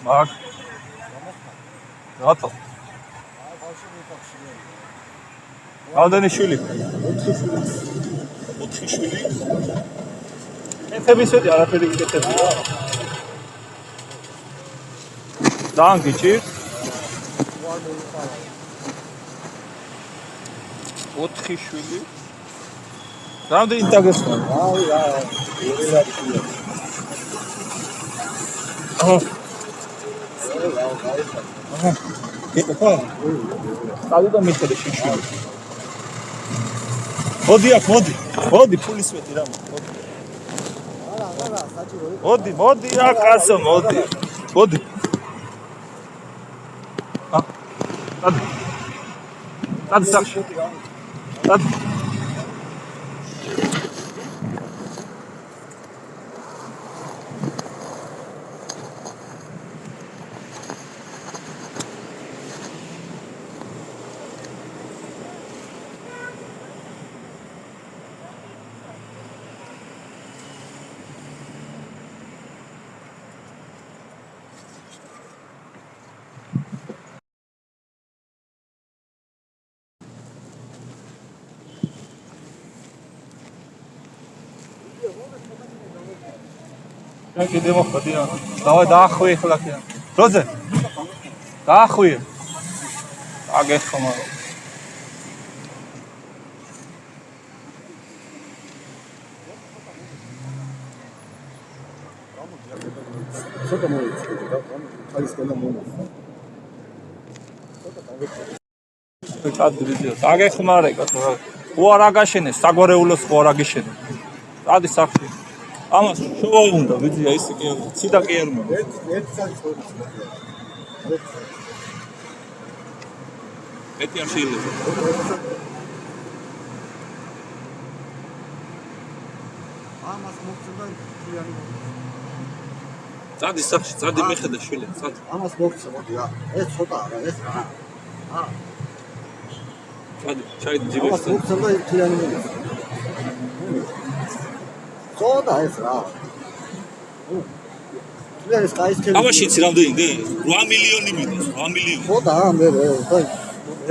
მაგ რატო? რამდენი შვილი? 4 შვილი. ეთების ვედი არაფერი გიკეთებია. ძალიან გიჭირ. 4 შვილი. რამდენი დაგესვა? და მიხედე შეშვილი. მოდი ფულის მეტი რა მოდი. არა, საჭირო. მოდი აქ ასო მოდი. დადი სახში. დადი. კიდე მოხდია. დავай დაახვი ახლა კიდე. როზე? დაახვი. აგეხმა. ცოტა მოიწევი და ხალის ყველა მომოსა. ცოტა წადვიდეო. აგეხმარე კაცო. უარ აგაშენე, საგვარეულოს უარ აგიშენე. წადი სახში. ამას შოვა უნდა ვიცია ისე კი ციდა კი არ მოვა. ერთ საათი ხორი. მეტი არ შეიძლება. ამას მოგწევდა თლიანი. წადი სახში, წადი მეხედა შვილი, წადი. ამას მოგწევ, მოდი რა. ეს ცოტა არა, ეს რა. წადი, ჩაიდი ჯიბეში. ამას მოგწევდა თლიანი. ცოტა ეს რა. ეს კაისკელი. ამაშიც რამდენი დი? 8 მილიონი მიდის, 8 მილიონი. ცოტა მე და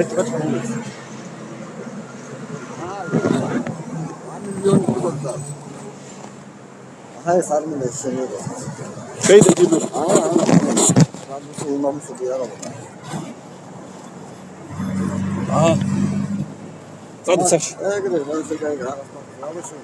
ერთ რაც მომის. 8 მილიონი ხოდა. აი სარმინე შემოდა. შეიძლება ჯიბეში. რამის უმამსო დიალა. წადი სახში. ეგრე, მაგ ისე გაიგა. რა მოსულ.